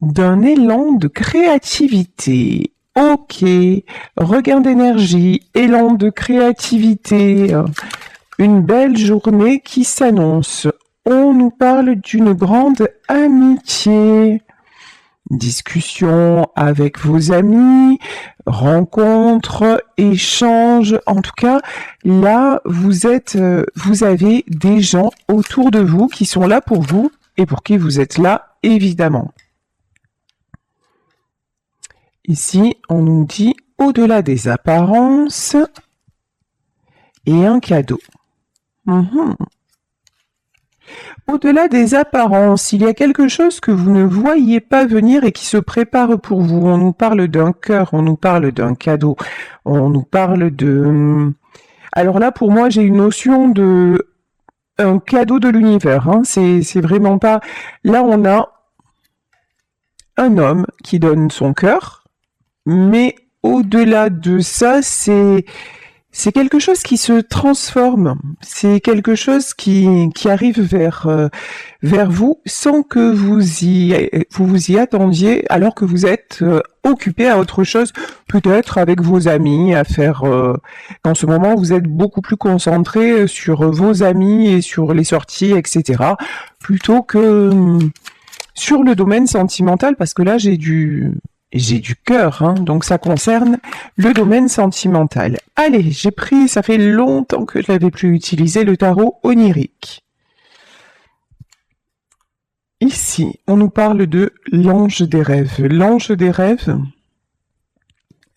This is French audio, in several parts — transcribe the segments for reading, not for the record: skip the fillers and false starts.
d'un élan de créativité. Ok, regain d'énergie, élan de créativité, une belle journée qui s'annonce. On nous parle d'une grande amitié. Discussion avec vos amis, rencontres, échanges. En tout cas, là, vous avez des gens autour de vous qui sont là pour vous et pour qui vous êtes là, évidemment. Ici, on nous dit au-delà des apparences et un cadeau. Au-delà des apparences, il y a quelque chose que vous ne voyez pas venir et qui se prépare pour vous. On nous parle d'un cœur, on nous parle d'un cadeau, on nous parle de... Alors là, pour moi, j'ai une notion de... un cadeau de l'univers. Hein. C'est vraiment pas... Là, on a un homme qui donne son cœur, mais au-delà de ça, c'est quelque chose qui se transforme, c'est quelque chose qui arrive vers vous sans que vous y attendiez, alors que vous êtes occupé à autre chose, peut-être avec vos amis, à faire... en ce moment, vous êtes beaucoup plus concentré sur vos amis et sur les sorties, etc., plutôt que sur le domaine sentimental, parce que là, j'ai du cœur, hein, donc ça concerne le domaine sentimental. Allez, j'ai pris, ça fait longtemps que je n'avais plus utilisé le tarot onirique. Ici, on nous parle de l'ange des rêves. L'ange des rêves,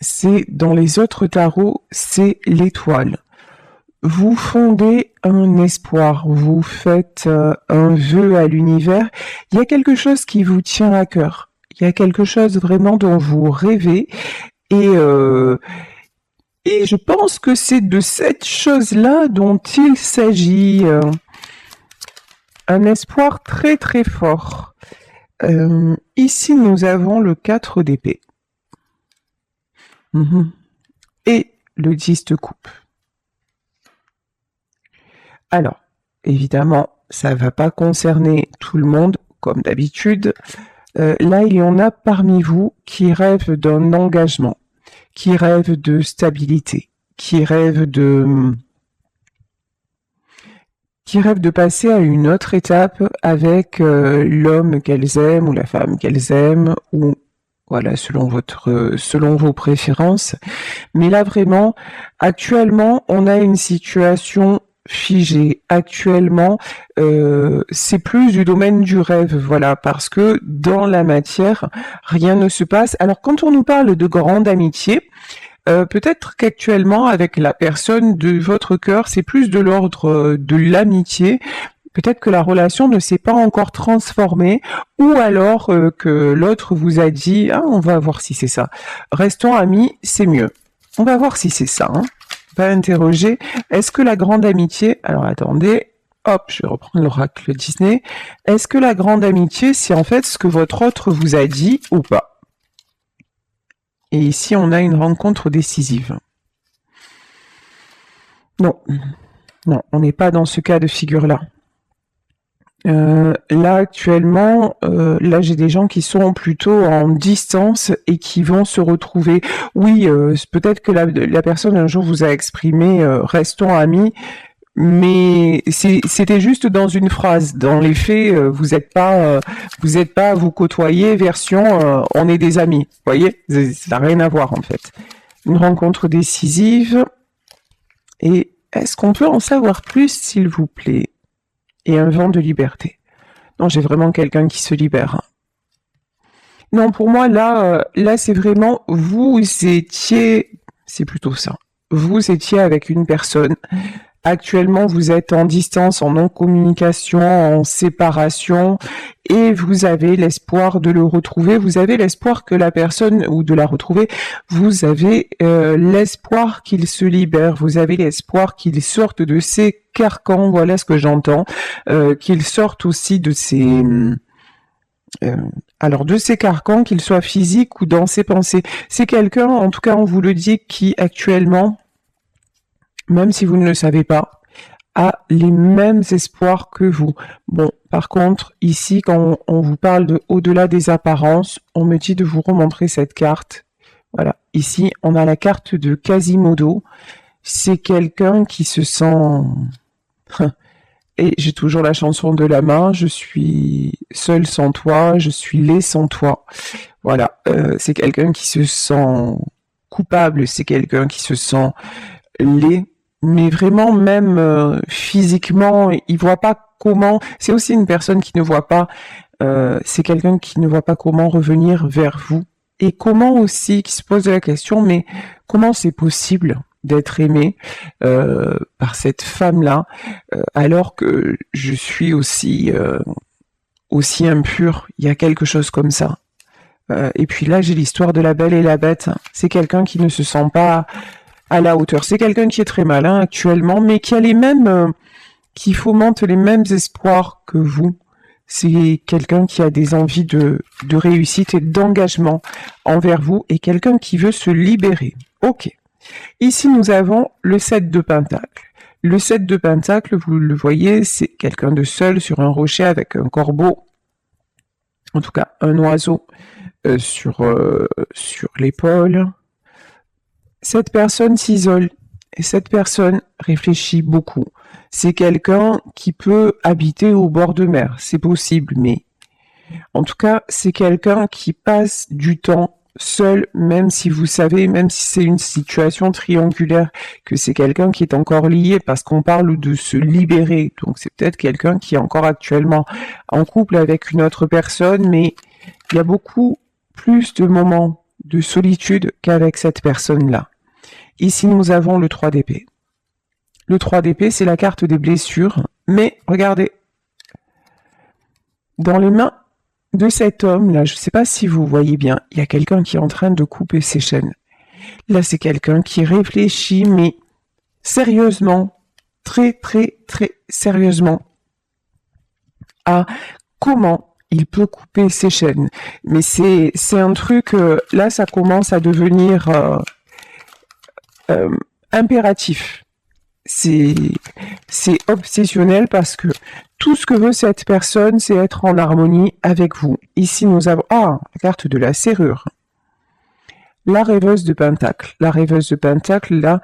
c'est dans les autres tarots, c'est l'étoile. Vous fondez un espoir, vous faites un vœu à l'univers. Il y a quelque chose qui vous tient à cœur. Il y a quelque chose vraiment dont vous rêvez et je pense que c'est de cette chose-là dont il s'agit. Un espoir très très fort. Ici, nous avons le 4 d'épée. Et le 10 de coupe. Alors, évidemment, ça ne va pas concerner tout le monde, comme d'habitude. Là, il y en a parmi vous qui rêvent d'un engagement, qui rêvent de stabilité, qui rêvent de passer à une autre étape avec l'homme qu'elles aiment ou la femme qu'elles aiment, ou voilà, selon vos préférences. Mais là, vraiment, actuellement, on a une situation figée. Actuellement, c'est plus du domaine du rêve, voilà, parce que dans la matière, rien ne se passe. Alors, quand on nous parle de grande amitié, peut-être qu'actuellement, avec la personne de votre cœur, c'est plus de l'ordre de l'amitié. Peut-être que la relation ne s'est pas encore transformée, ou alors que l'autre vous a dit « Ah, on va voir si c'est ça. Restons amis, c'est mieux. » On va voir si c'est ça. Hein. On va interroger. Est-ce que la grande amitié... Alors attendez, hop, je vais reprendre l'oracle Disney. Est-ce que la grande amitié, c'est en fait ce que votre autre vous a dit ou pas? Et ici, on a une rencontre décisive. Non, non, on n'est pas dans ce cas de figure-là. Là actuellement, là j'ai des gens qui sont plutôt en distance et qui vont se retrouver. Oui, peut-être que la personne un jour vous a exprimé restons amis, mais c'était juste dans une phrase. Dans les faits, vous n'êtes pas à vous côtoyer version on est des amis. Vous voyez, ça n'a rien à voir en fait. Une rencontre décisive. Et est-ce qu'on peut en savoir plus, s'il vous plaît? Et un vent de liberté. Non, j'ai vraiment quelqu'un qui se libère. Non, pour moi, là c'est vraiment, vous étiez, c'est plutôt ça. Vous étiez avec une personne. Actuellement, vous êtes en distance, en non-communication, en séparation, et vous avez l'espoir de le retrouver. Vous avez l'espoir que la personne, ou de la retrouver, vous avez l'espoir qu'il se libère. Vous avez l'espoir qu'il sorte de ses carcans, voilà ce que j'entends, qu'il sorte aussi de ses... alors de ces carcans, qu'ils soient physiques ou dans ses pensées. C'est quelqu'un, en tout cas on vous le dit, qui actuellement, même si vous ne le savez pas, a les mêmes espoirs que vous. Bon, par contre, ici, quand on vous parle de au-delà des apparences, on me dit de vous remontrer cette carte. Voilà, ici, on a la carte de Quasimodo. C'est quelqu'un qui se sent... Et j'ai toujours la chanson de la main, je suis seul sans toi, je suis laid sans toi. Voilà, c'est quelqu'un qui se sent coupable, c'est quelqu'un qui se sent laid, mais vraiment même physiquement, il voit pas comment. C'est aussi une personne qui ne voit pas. C'est quelqu'un qui ne voit pas comment revenir vers vous et comment aussi qui se pose la question, mais comment c'est possible d'être aimé par cette femme-là alors que je suis aussi impure. Il y a quelque chose comme ça. Et puis là, j'ai l'histoire de la Belle et la Bête. C'est quelqu'un qui ne se sent pas à la hauteur. C'est quelqu'un qui est très malin actuellement, mais qui a les mêmes, qui fomente les mêmes espoirs que vous. C'est quelqu'un qui a des envies de réussite et d'engagement envers vous et quelqu'un qui veut se libérer. Ok. Ici, nous avons le 7 de Pentacle. Le 7 de Pentacle, vous le voyez, c'est quelqu'un de seul sur un rocher avec un corbeau, en tout cas un oiseau sur l'épaule. Cette personne s'isole et cette personne réfléchit beaucoup. C'est quelqu'un qui peut habiter au bord de mer, c'est possible, mais en tout cas, c'est quelqu'un qui passe du temps seul, même si vous savez, même si c'est une situation triangulaire, que c'est quelqu'un qui est encore lié parce qu'on parle de se libérer. Donc c'est peut-être quelqu'un qui est encore actuellement en couple avec une autre personne, mais il y a beaucoup plus de moments de solitude qu'avec cette personne-là. Ici, nous avons le 3 d'épée. Le 3 d'épée, c'est la carte des blessures, mais regardez, dans les mains de cet homme-là, je ne sais pas si vous voyez bien, il y a quelqu'un qui est en train de couper ses chaînes. Là, c'est quelqu'un qui réfléchit, mais sérieusement, très, très, très sérieusement, à comment il peut couper ses chaînes. Mais c'est un truc, là, ça commence à devenir impératif. C'est obsessionnel parce que tout ce que veut cette personne, c'est être en harmonie avec vous. Ici, nous avons la carte de la serrure. La rêveuse de Pentacle. La rêveuse de Pentacle, là,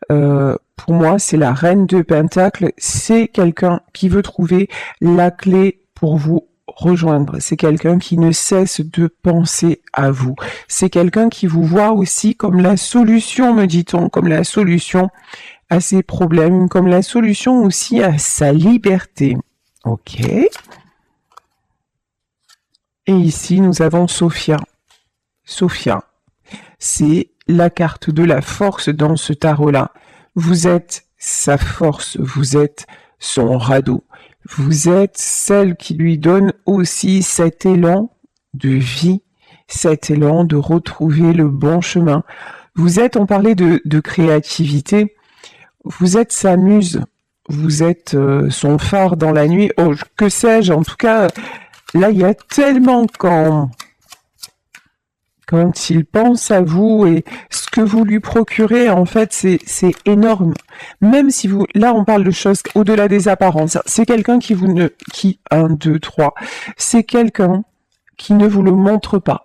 pour moi, c'est la reine de Pentacle. C'est quelqu'un qui veut trouver la clé pour vous rejoindre. C'est quelqu'un qui ne cesse de penser à vous. C'est quelqu'un qui vous voit aussi comme la solution, me dit-on, comme la solution à ses problèmes, comme la solution aussi à sa liberté. Ok. Et ici, nous avons Sophia. Sophia, c'est la carte de la force dans ce tarot-là. Vous êtes sa force, vous êtes son radeau. Vous êtes celle qui lui donne aussi cet élan de vie, cet élan de retrouver le bon chemin. Vous êtes, on parlait de créativité, vous êtes sa muse, vous êtes son phare dans la nuit. Oh, que sais-je, en tout cas, là, il y a tellement quand il pense à vous et ce que vous lui procurez, en fait, c'est énorme. Même si vous, là, on parle de choses au-delà des apparences. C'est quelqu'un qui c'est quelqu'un qui ne vous le montre pas.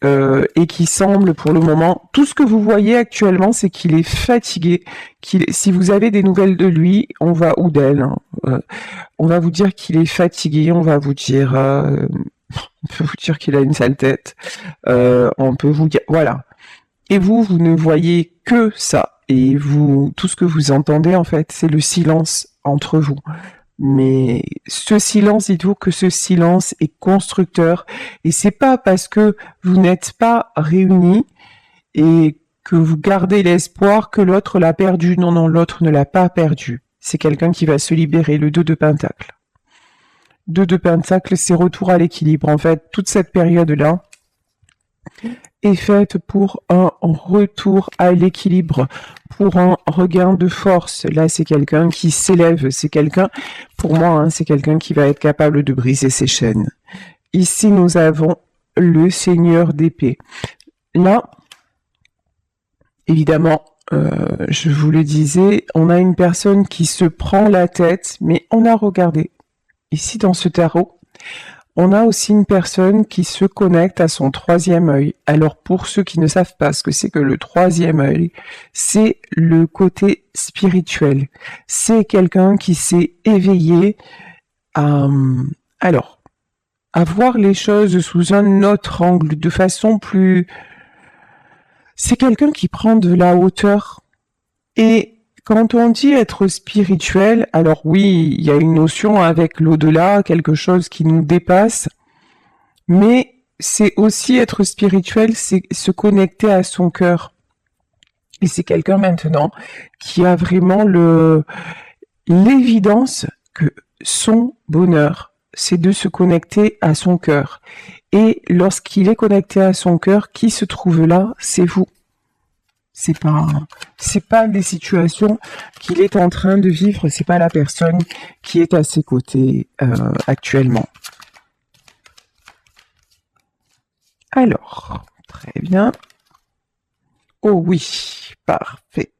Et qui semble pour le moment, tout ce que vous voyez actuellement, c'est qu'il est fatigué. Si vous avez des nouvelles de lui, ou d'elle, on va vous dire qu'il est fatigué, on va vous dire, on peut vous dire qu'il a une sale tête, on peut vous dire, voilà. Et vous ne voyez que ça. Et tout ce que vous entendez, en fait, c'est le silence entre vous. Mais ce silence, dites-vous que ce silence est constructeur. Et c'est pas parce que vous n'êtes pas réunis et que vous gardez l'espoir que l'autre l'a perdu. Non, non, l'autre ne l'a pas perdu. C'est quelqu'un qui va se libérer, le 2 de Pentacle. 2 de Pentacle, c'est retour à l'équilibre. En fait, toute cette période-là est faite pour un retour à l'équilibre, pour un regain de force. Là, c'est quelqu'un qui s'élève, c'est quelqu'un, pour moi, c'est quelqu'un qui va être capable de briser ses chaînes. Ici, nous avons le Seigneur d'épée. Là, évidemment, je vous le disais, on a une personne qui se prend la tête, mais on a regardé. Ici, dans ce tarot, on a aussi une personne qui se connecte à son troisième œil. Alors, pour ceux qui ne savent pas ce que c'est que le troisième œil, c'est le côté spirituel. C'est quelqu'un qui s'est éveillé à, à voir les choses sous un autre angle, de façon plus... C'est quelqu'un qui prend de la hauteur. Et quand on dit être spirituel, alors oui, il y a une notion avec l'au-delà, quelque chose qui nous dépasse, mais c'est aussi être spirituel, c'est se connecter à son cœur. Et c'est quelqu'un maintenant qui a vraiment l'évidence que son bonheur, c'est de se connecter à son cœur. Et lorsqu'il est connecté à son cœur, qui se trouve là, c'est vous. C'est pas des situations qu'il est en train de vivre, c'est pas la personne qui est à ses côtés actuellement. Alors, très bien. Oh oui, parfait.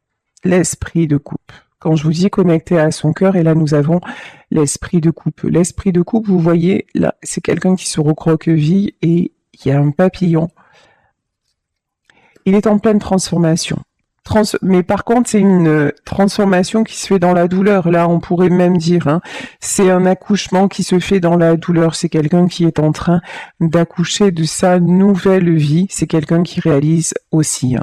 L'esprit de coupe. Quand je vous dis connecté à son cœur, et là nous avons l'esprit de coupe. L'esprit de coupe, vous voyez, là, c'est quelqu'un qui se recroqueville et il y a un papillon. Il est en pleine transformation. Mais par contre, c'est une transformation qui se fait dans la douleur. Là, on pourrait même dire, hein, c'est un accouchement qui se fait dans la douleur. C'est quelqu'un qui est en train d'accoucher de sa nouvelle vie. C'est quelqu'un qui réalise aussi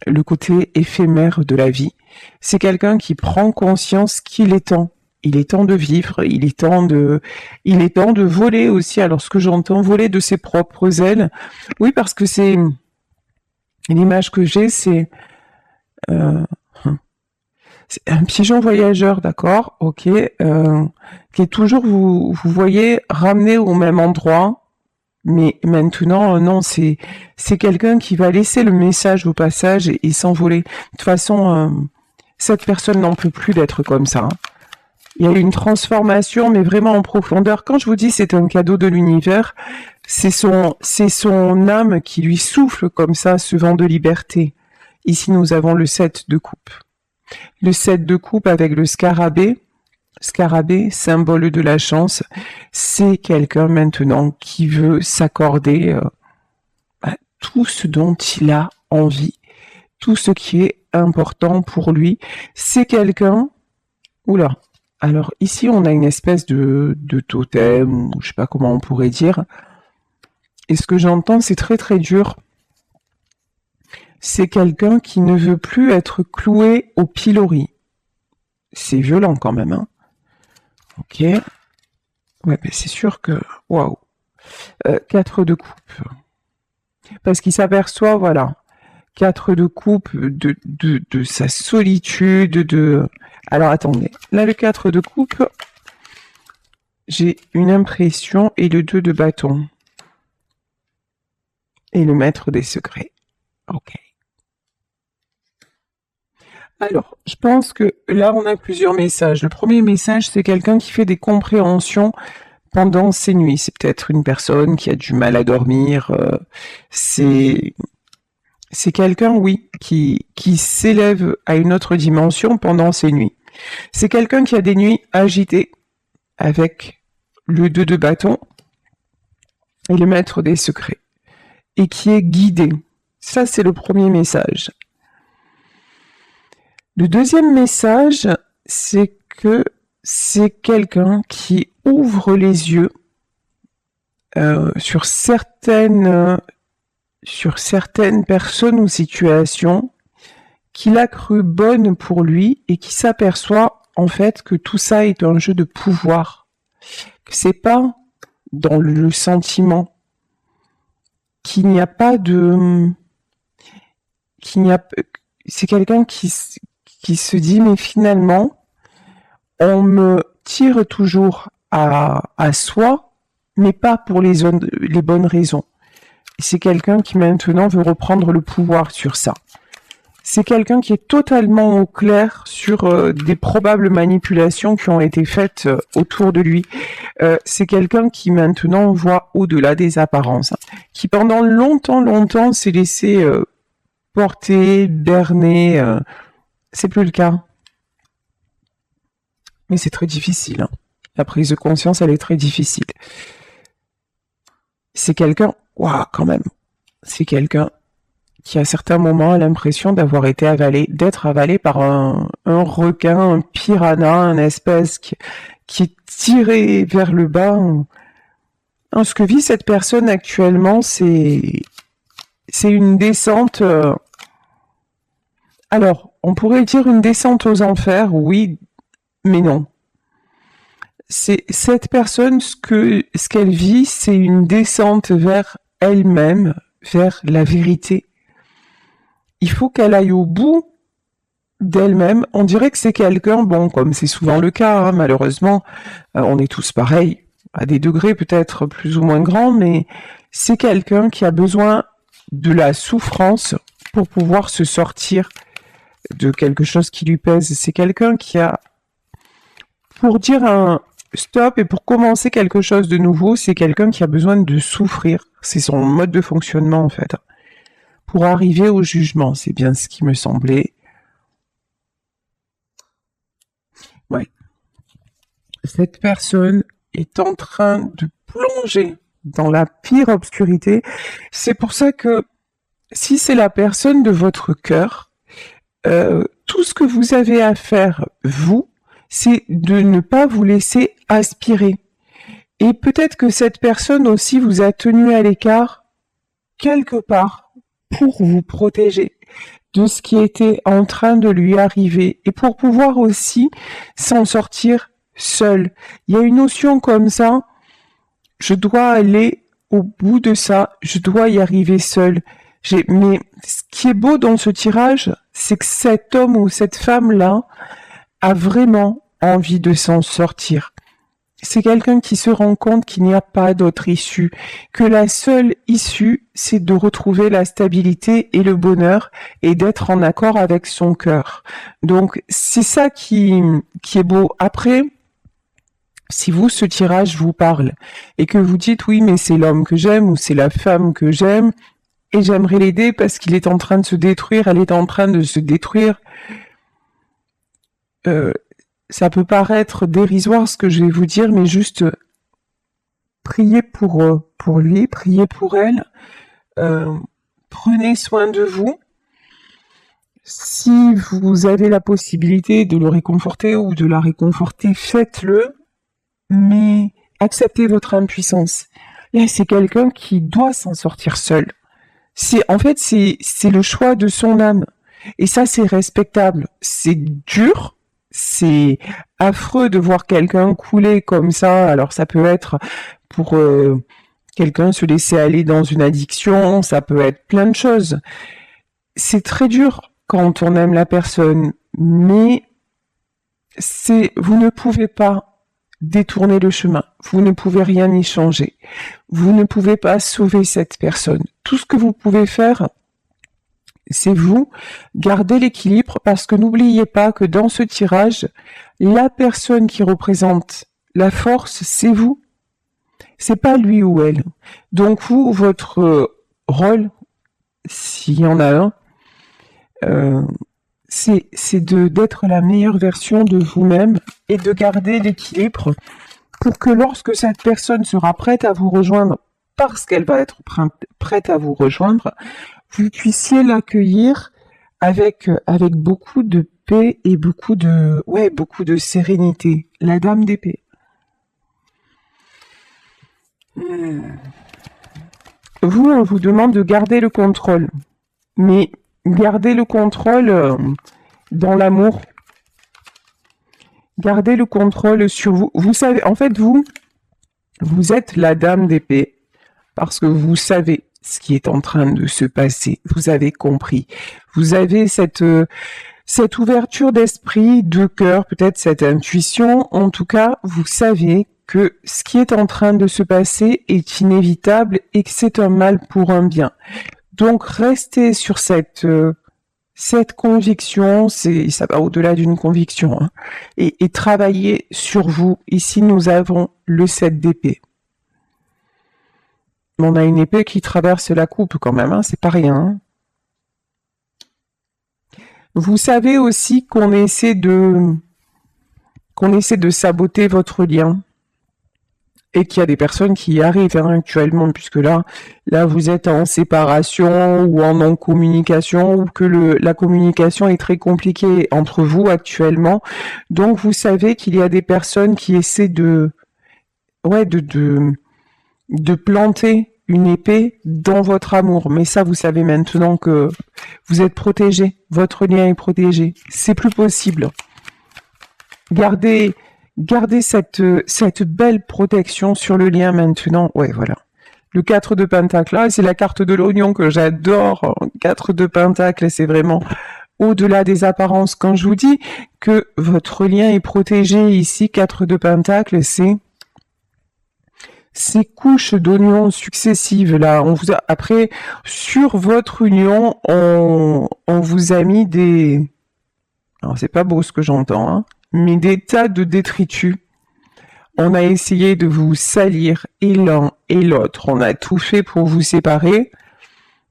le côté éphémère de la vie. C'est quelqu'un qui prend conscience qu'il est temps. Il est temps de vivre, il est temps de voler aussi. Alors, ce que j'entends, voler de ses propres ailes. Oui, parce que c'est l'image que j'ai, c'est un pigeon voyageur, d'accord, ok, qui est toujours, vous voyez, ramené au même endroit, mais maintenant, non, c'est quelqu'un qui va laisser le message au passage et s'envoler. De toute façon, cette personne n'en peut plus d'être comme ça. Hein. Il y a une transformation, mais vraiment en profondeur. Quand je vous dis c'est un cadeau de l'univers, c'est son âme qui lui souffle comme ça ce vent de liberté. Ici, nous avons le 7 de coupe. Le 7 de coupe avec le scarabée. Scarabée, symbole de la chance. C'est quelqu'un maintenant qui veut s'accorder tout ce dont il a envie, tout ce qui est important pour lui. C'est quelqu'un... Oula. Alors ici, on a une espèce de totem, ou je sais pas comment on pourrait dire. Et ce que j'entends, c'est très très dur. C'est quelqu'un qui ne veut plus être cloué au pilori. C'est violent quand même, hein. Ok. Ouais, mais c'est sûr que... Waouh. 4 de coupe. Parce qu'il s'aperçoit, voilà, 4 de coupe de sa solitude, de... Alors attendez, là le 4 de coupe, j'ai une impression et le 2 de bâton. Et le maître des secrets. Ok. Alors, je pense que là on a plusieurs messages. Le premier message, c'est quelqu'un qui fait des compréhensions pendant ses nuits. C'est peut-être une personne qui a du mal à dormir. C'est quelqu'un, oui, qui s'élève à une autre dimension pendant ses nuits. C'est quelqu'un qui a des nuits agitées avec le 2 de bâton et le maître des secrets et qui est guidé. Ça, c'est le premier message. Le deuxième message, c'est que c'est quelqu'un qui ouvre les yeux sur certaines personnes ou situations qu'il a cru bonnes pour lui et qui s'aperçoit en fait que tout ça est un jeu de pouvoir. Que c'est pas dans le sentiment, qu'il n'y a pas de... C'est quelqu'un qui se dit mais finalement on me tire toujours à soi mais pas pour les bonnes raisons. C'est quelqu'un qui maintenant veut reprendre le pouvoir sur ça. C'est quelqu'un qui est totalement au clair sur des probables manipulations qui ont été faites autour de lui. C'est quelqu'un qui maintenant voit au-delà des apparences, qui pendant longtemps s'est laissé porté, berné. C'est plus le cas. Mais c'est très difficile. Hein. La prise de conscience, elle est très difficile. C'est quelqu'un, waouh, quand même. C'est quelqu'un qui, à certains moments, a l'impression d'avoir été avalé, d'être avalé par un requin, un piranha, une espèce qui est tiré vers le bas. Ce que vit cette personne actuellement, c'est une descente. Alors, on pourrait dire une descente aux enfers, oui, mais non. C'est cette personne, ce qu'elle vit, c'est une descente vers elle-même, vers la vérité. Il faut qu'elle aille au bout d'elle-même. On dirait que c'est quelqu'un, bon, comme c'est souvent le cas, hein, malheureusement, on est tous pareils, à des degrés peut-être plus ou moins grands, mais c'est quelqu'un qui a besoin de la souffrance pour pouvoir se sortir de quelque chose qui lui pèse. C'est quelqu'un qui a, pour dire un stop et pour commencer quelque chose de nouveau, c'est quelqu'un qui a besoin de souffrir. C'est son mode de fonctionnement en fait. Pour arriver au jugement, c'est bien ce qui me semblait. Ouais. Cette personne est en train de plonger dans la pire obscurité. C'est pour ça que si c'est la personne de votre cœur, tout ce que vous avez à faire, vous, c'est de ne pas vous laisser aspirer. Et peut-être que cette personne aussi vous a tenu à l'écart quelque part pour vous protéger de ce qui était en train de lui arriver et pour pouvoir aussi s'en sortir seul. Il y a une notion comme ça, je dois aller au bout de ça, je dois y arriver seul. Mais ce qui est beau dans ce tirage, c'est que cet homme ou cette femme-là a vraiment envie de s'en sortir. C'est quelqu'un qui se rend compte qu'il n'y a pas d'autre issue, que la seule issue, c'est de retrouver la stabilité et le bonheur et d'être en accord avec son cœur. Donc, c'est ça qui est beau. Après, si vous, ce tirage vous parle et que vous dites oui, mais c'est l'homme que j'aime ou c'est la femme que j'aime et j'aimerais l'aider parce qu'il est en train de se détruire, elle est en train de se détruire, ça peut paraître dérisoire ce que je vais vous dire, mais juste priez pour lui, priez pour elle, prenez soin de vous. Si vous avez la possibilité de le réconforter ou de la réconforter, faites-le, mais acceptez votre impuissance. Là, c'est quelqu'un qui doit s'en sortir seul. C'est le choix de son âme. Et ça, c'est respectable. C'est dur, c'est affreux de voir quelqu'un couler comme ça. Alors, ça peut être pour quelqu'un se laisser aller dans une addiction, ça peut être plein de choses. C'est très dur quand on aime la personne, mais vous ne pouvez pas détourner le chemin. Vous ne pouvez rien y changer. Vous ne pouvez pas sauver cette personne. Tout ce que vous pouvez faire, c'est vous garder l'équilibre parce que n'oubliez pas que dans ce tirage, la personne qui représente la force, c'est vous. C'est pas lui ou elle. Donc vous, votre rôle, s'il y en a un, c'est d'être la meilleure version de vous-même et de garder l'équilibre pour que lorsque cette personne sera prête à vous rejoindre, parce qu'elle va être prête à vous rejoindre, vous puissiez l'accueillir avec beaucoup de paix et beaucoup de sérénité. La dame d'épée. Vous, on vous demande de garder le contrôle, mais gardez le contrôle dans l'amour. Gardez le contrôle sur vous. Vous savez, en fait, vous êtes la dame d'épée parce que vous savez ce qui est en train de se passer. Vous avez compris. Vous avez cette ouverture d'esprit, de cœur, peut-être cette intuition. En tout cas, vous savez que ce qui est en train de se passer est inévitable et que c'est un mal pour un bien. Donc, restez sur cette conviction, ça va au-delà d'une conviction, hein, et travaillez sur vous. Ici, nous avons le 7 d'épée. On a une épée qui traverse la coupe quand même, hein, c'est pas rien. Hein. Vous savez aussi qu'on essaie de saboter votre lien et qu'il y a des personnes qui y arrivent actuellement, puisque là vous êtes en séparation ou en non-communication, ou que la communication est très compliquée entre vous actuellement. Donc vous savez qu'il y a des personnes qui essaient de planter une épée dans votre amour. Mais ça, vous savez maintenant que vous êtes protégé, votre lien est protégé. C'est plus possible. Gardez cette belle protection sur le lien maintenant. Ouais, voilà. Le 4 de Pentacle, là, c'est la carte de l'oignon que j'adore. 4 de Pentacle, c'est vraiment au-delà des apparences. Quand je vous dis que votre lien est protégé ici, 4 de Pentacle, c'est ces couches d'oignons successives là. Après, sur votre union, on vous a mis des... Alors, c'est pas beau ce que j'entends, hein, mais des tas de détritus. On a essayé de vous salir, et l'un et l'autre. On a tout fait pour vous séparer.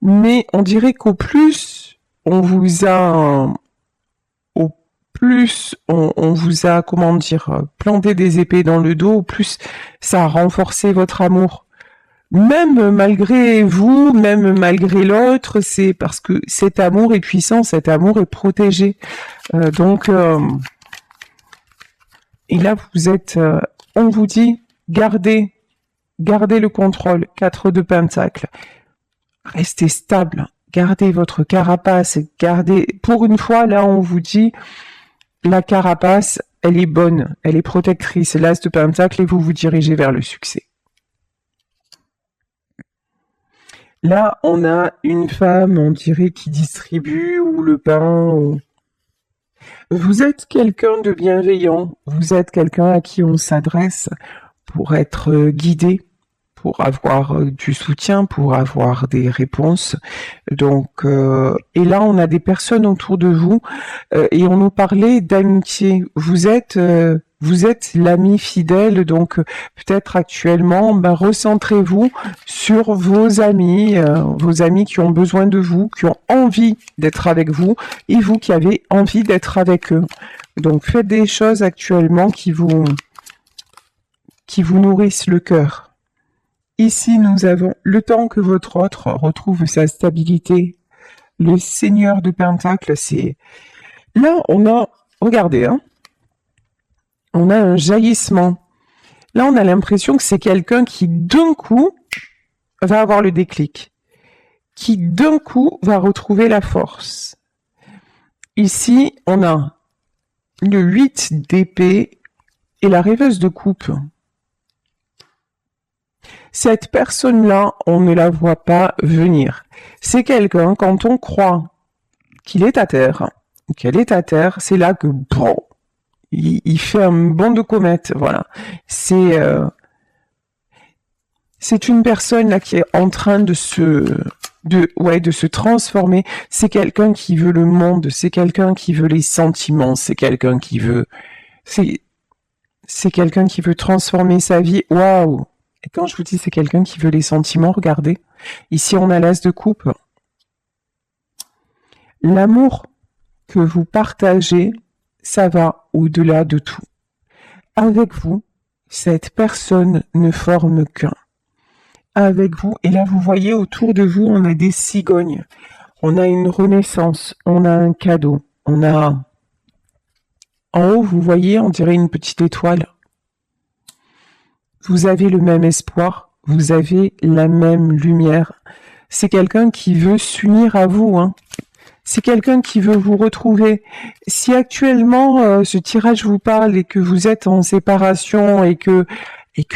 Mais on dirait qu'au plus, on vous a, comment dire, planté des épées dans le dos, au plus ça a renforcé votre amour. Même malgré vous, même malgré l'autre, c'est parce que cet amour est puissant, cet amour est protégé. Et là, vous êtes, on vous dit, gardez le contrôle. 4 de Pentacle. Restez stable. Gardez votre carapace. Pour une fois, là, on vous dit, la carapace, elle est bonne, elle est protectrice. L'As de Pentacle et vous vous dirigez vers le succès. Là, on a une femme, on dirait, qui distribue ou le pain. Vous êtes quelqu'un de bienveillant, vous êtes quelqu'un à qui on s'adresse pour être guidé, pour avoir du soutien, pour avoir des réponses. Donc, et là, on a des personnes autour de vous et on nous parlait d'amitié. Vous êtes l'ami fidèle, donc peut-être actuellement, recentrez-vous sur vos amis qui ont besoin de vous, qui ont envie d'être avec vous, et vous qui avez envie d'être avec eux. Donc faites des choses actuellement qui vous nourrissent le cœur. Ici, nous avons le temps que votre autre retrouve sa stabilité. Le Seigneur de Pentacle, c'est... Là, on a... Regardez, hein. On a un jaillissement. Là, on a l'impression que c'est quelqu'un qui, d'un coup, va avoir le déclic. Qui, d'un coup, va retrouver la force. Ici, on a le 8 d'épée et la rêveuse de coupe. Cette personne-là, on ne la voit pas venir. C'est quelqu'un, quand on croit qu'il est à terre, qu'elle est à terre, c'est là que, bon, il fait un bond de comète, voilà. C'est une personne là qui est en train de se transformer. C'est quelqu'un qui veut le monde, c'est quelqu'un qui veut les sentiments, c'est quelqu'un qui veut transformer sa vie. Waouh! Et quand je vous dis c'est quelqu'un qui veut les sentiments, regardez. Ici, on a l'As de coupe. L'amour que vous partagez, ça va au-delà de tout. Avec vous, cette personne ne forme qu'un. Avec vous, et là, vous voyez, autour de vous, on a des cigognes. On a une renaissance. On a un cadeau. On a... En haut, vous voyez, on dirait une petite étoile. Vous avez le même espoir, vous avez la même lumière. C'est quelqu'un qui veut s'unir à vous, hein. C'est quelqu'un qui veut vous retrouver. Si actuellement ce tirage vous parle et que vous êtes en séparation et que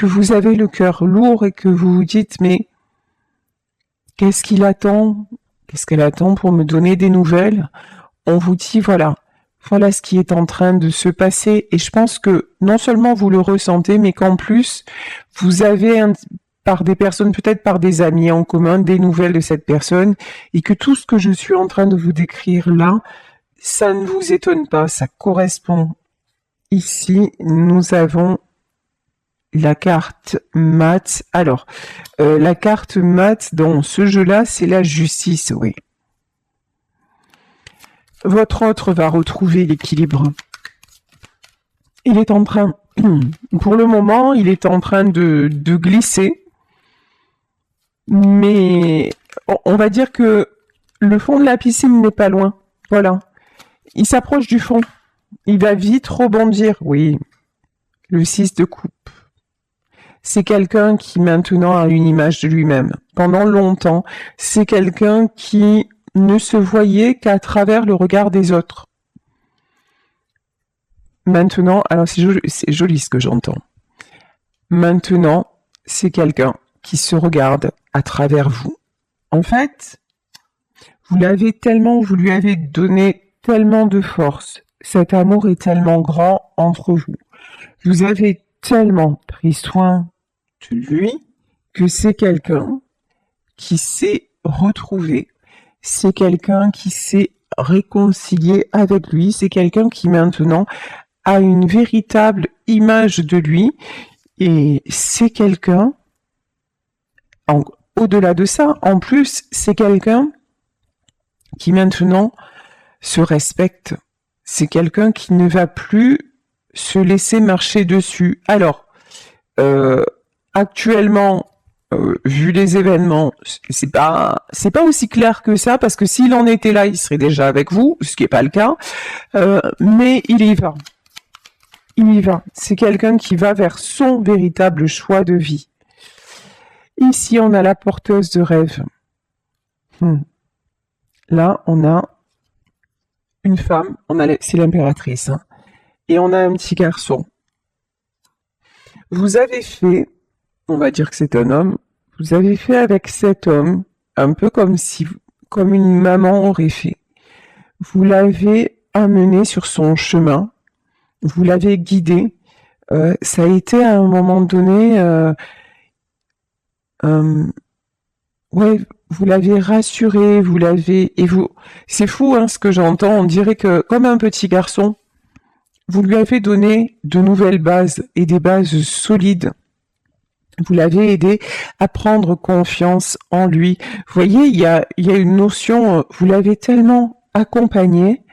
vous avez le cœur lourd et que vous vous dites mais qu'est-ce qu'il attend? Qu'est-ce qu'elle attend pour me donner des nouvelles? On vous dit voilà ce qui est en train de se passer. Et je pense que non seulement vous le ressentez, mais qu'en plus, vous avez, par des personnes, peut-être par des amis en commun, des nouvelles de cette personne, et que tout ce que je suis en train de vous décrire là, ça ne vous étonne pas, ça correspond. Ici, nous avons la carte mat. Alors, la carte mat dans ce jeu-là, c'est la justice, oui. Votre autre va retrouver l'équilibre. Il est en train, pour le moment, il est en train de glisser, mais on va dire que le fond de la piscine n'est pas loin. Voilà. Il s'approche du fond. Il va vite rebondir. Oui, le 6 de coupe. C'est quelqu'un qui maintenant a une image de lui-même. Pendant longtemps, c'est quelqu'un qui ne se voyait qu'à travers le regard des autres. Maintenant, alors c'est joli ce que j'entends. Maintenant, c'est quelqu'un qui se regarde à travers vous. En fait, vous lui avez donné tellement de force. Cet amour est tellement grand entre vous. Vous avez tellement pris soin de lui que c'est quelqu'un qui s'est retrouvé. C'est quelqu'un qui s'est réconcilié avec lui. C'est quelqu'un qui maintenant a une véritable image de lui. Et c'est quelqu'un, au-delà de ça, en plus, c'est quelqu'un qui maintenant se respecte. C'est quelqu'un qui ne va plus se laisser marcher dessus. Alors, actuellement, vu les événements, c'est pas aussi clair que ça, parce que s'il en était là, il serait déjà avec vous, ce qui n'est pas le cas. Mais il y va. Il y va. C'est quelqu'un qui va vers son véritable choix de vie. Ici, on a la porteuse de rêve. Là, on a une femme, c'est l'impératrice, hein, et on a un petit garçon. Vous avez fait, on va dire que c'est un homme, vous avez fait avec cet homme un peu comme une maman aurait fait. Vous l'avez amené sur son chemin, vous l'avez guidé. Ça a été à un moment donné, ouais, vous l'avez rassuré, c'est fou hein, ce que j'entends. On dirait que comme un petit garçon, vous lui avez donné de nouvelles bases et des bases solides. Vous l'avez aidé à prendre confiance en lui. Vous voyez, il y a une notion, vous l'avez tellement accompagné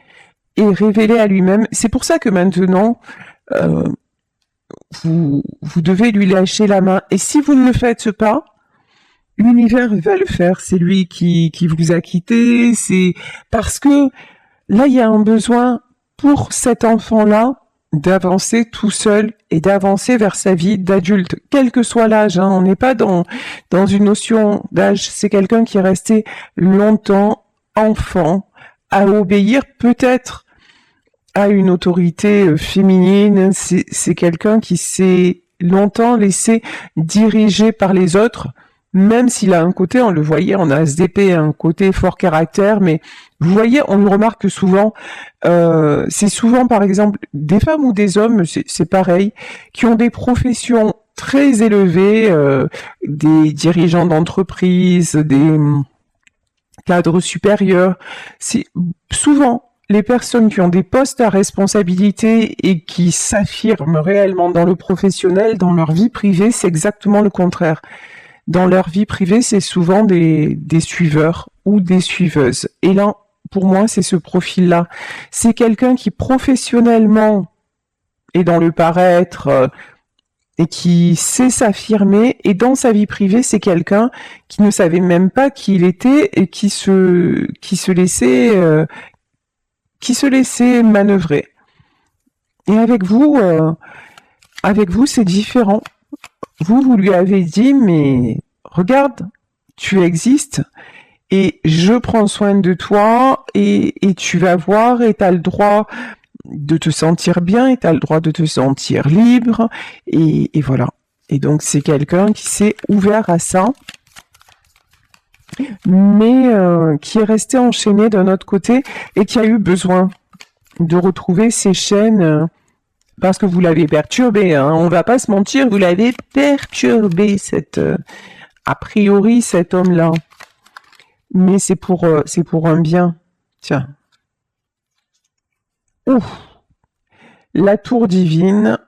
et révélé à lui-même. C'est pour ça que maintenant, vous devez lui lâcher la main. Et si vous ne le faites pas, l'univers va le faire. C'est lui qui vous a quitté. C'est parce que là, il y a un besoin pour cet enfant-là d'avancer tout seul et d'avancer vers sa vie d'adulte, quel que soit l'âge. Hein. On n'est pas dans une notion d'âge. C'est quelqu'un qui est resté longtemps enfant, à obéir peut-être à une autorité féminine. C'est quelqu'un qui s'est longtemps laissé diriger par les autres, même s'il a un côté, on le voyait en ASDP, un côté fort caractère, mais vous voyez, on le remarque souvent, c'est souvent par exemple des femmes ou des hommes, c'est pareil, qui ont des professions très élevées, des dirigeants d'entreprise, des cadres supérieurs. C'est souvent les personnes qui ont des postes à responsabilité et qui s'affirment réellement dans le professionnel, dans leur vie privée, c'est exactement le contraire. Dans leur vie privée, c'est souvent des suiveurs ou des suiveuses. Et là, pour moi, c'est ce profil-là. C'est quelqu'un qui professionnellement est dans le paraître et qui sait s'affirmer. Et dans sa vie privée, c'est quelqu'un qui ne savait même pas qui il était et qui se laissait manœuvrer. Et avec vous, c'est différent. Vous lui avez dit, mais regarde, tu existes et je prends soin de toi et tu vas voir et tu as le droit de te sentir bien et tu as le droit de te sentir libre et voilà. Et donc c'est quelqu'un qui s'est ouvert à ça, mais qui est resté enchaîné d'un autre côté et qui a eu besoin de retrouver ses chaînes. Parce que vous l'avez perturbé, hein. On va pas se mentir, vous l'avez perturbé, a priori, cet homme-là. Mais c'est pour un bien. Tiens. Ouf. La tour divine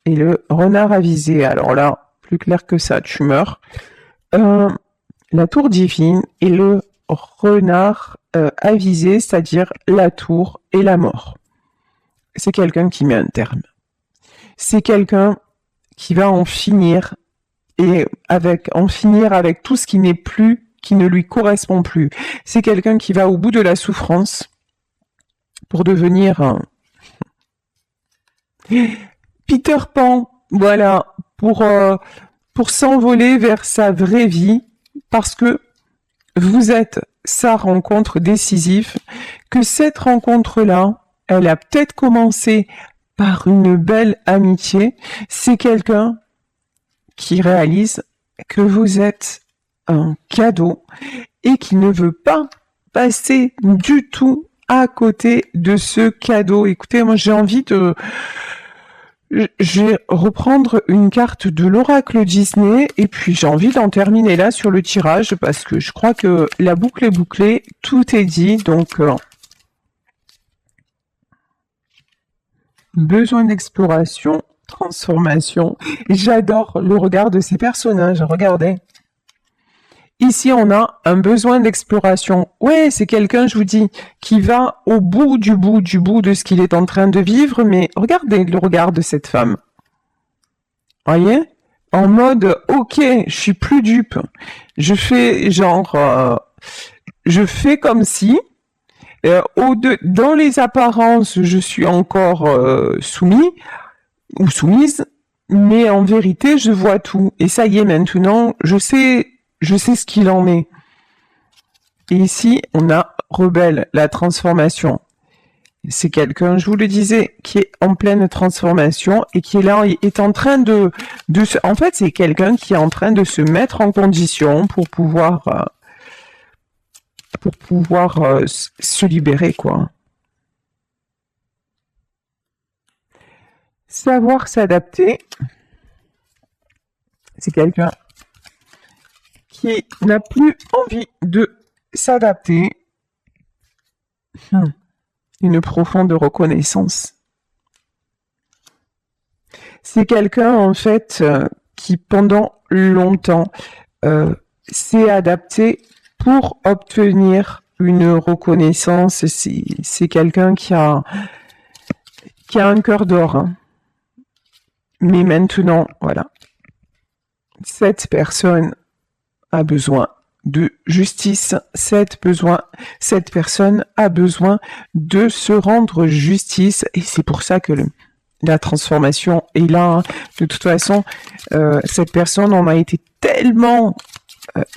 et le renard avisé. Alors là, plus clair que ça, tu meurs. La tour divine et le renard avisé, c'est-à-dire la tour et la mort. C'est quelqu'un qui met un terme. C'est quelqu'un qui va en finir avec tout ce qui n'est plus, qui ne lui correspond plus. C'est quelqu'un qui va au bout de la souffrance pour devenir un Peter Pan, voilà, pour s'envoler vers sa vraie vie, parce que vous êtes sa rencontre décisive, que cette rencontre-là, elle a peut-être commencé par une belle amitié. C'est quelqu'un qui réalise que vous êtes un cadeau et qui ne veut pas passer du tout à côté de ce cadeau. Écoutez, moi j'ai envie de... Je vais reprendre une carte de l'oracle Disney et puis j'ai envie d'en terminer là sur le tirage parce que je crois que la boucle est bouclée, tout est dit, donc besoin d'exploration, transformation. J'adore le regard de ces personnages, regardez. Ici, on a un besoin d'exploration. Ouais, c'est quelqu'un, je vous dis, qui va au bout de ce qu'il est en train de vivre, mais regardez le regard de cette femme. Voyez? En mode, ok, je suis plus dupe. Je fais je fais comme si, dans les apparences, je suis encore soumis ou soumise, mais en vérité, je vois tout. Et ça y est, maintenant, je sais ce qu'il en est. Et ici, on a Rebelle, la transformation. C'est quelqu'un, je vous le disais, qui est en pleine transformation et qui est là, est en train en fait, c'est quelqu'un qui est en train de se mettre en condition pour pouvoir se libérer, quoi. Savoir s'adapter. C'est quelqu'un qui n'a plus envie de s'adapter. Une profonde reconnaissance. C'est quelqu'un, en fait, qui, pendant longtemps, s'est adapté pour obtenir une reconnaissance. C'est quelqu'un qui a un cœur d'or. Hein. Mais maintenant, voilà. Cette personne a besoin de justice. Cette personne a besoin de se rendre justice. Et c'est pour ça que la transformation est là. Hein. De toute façon, cette personne en a été tellement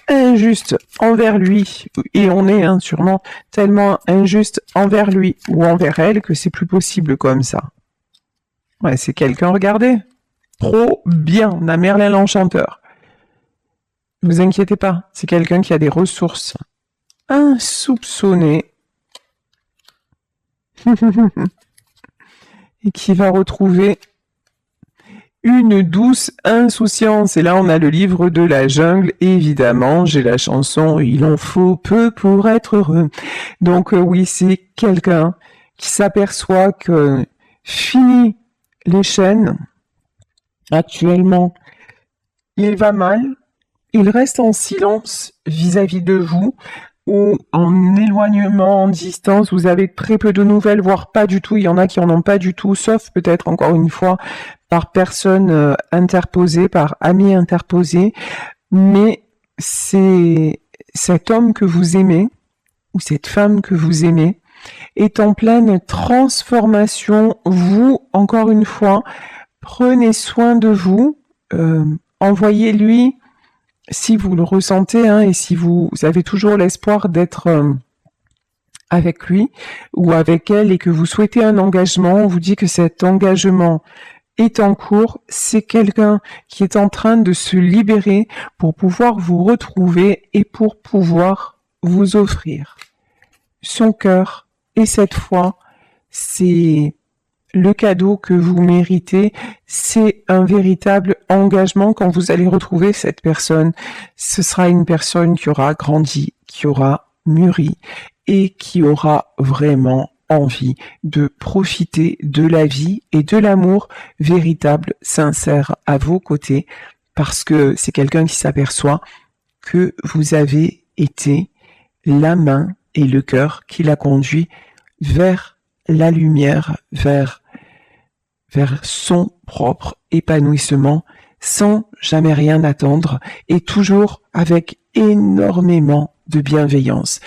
injuste envers lui, et on est sûrement tellement injuste envers lui ou envers elle que c'est plus possible comme ça. Ouais, c'est quelqu'un, regardez, trop bien, on a Merlin l'Enchanteur. Ne vous inquiétez pas, c'est quelqu'un qui a des ressources insoupçonnées et qui va retrouver une douce insouciance. Et là, on a le livre de la jungle. Évidemment, j'ai la chanson « Il en faut peu pour être heureux ». Donc oui, c'est quelqu'un qui s'aperçoit que fini les chaînes. Actuellement, il va mal. Il reste en silence vis-à-vis de vous ou en éloignement, en distance. Vous avez très peu de nouvelles, voire pas du tout. Il y en a qui en ont pas du tout, sauf peut-être encore une fois par personne interposée, par ami interposé. Mais c'est cet homme que vous aimez ou cette femme que vous aimez est en pleine transformation. Vous, encore une fois, prenez soin de vous. Envoyez-lui, si vous le ressentez, hein, et si vous avez toujours l'espoir d'être avec lui ou avec elle et que vous souhaitez un engagement, on vous dit que cet engagement est en cours. C'est quelqu'un qui est en train de se libérer pour pouvoir vous retrouver et pour pouvoir vous offrir son cœur. Et cette fois, c'est le cadeau que vous méritez, c'est un véritable engagement quand vous allez retrouver cette personne. Ce sera une personne qui aura grandi, qui aura mûri et qui aura vraiment envie de profiter de la vie et de l'amour véritable, sincère à vos côtés, parce que c'est quelqu'un qui s'aperçoit que vous avez été la main et le cœur qui la conduit vers la lumière, vers son propre épanouissement, sans jamais rien attendre et toujours avec énormément de bienveillance.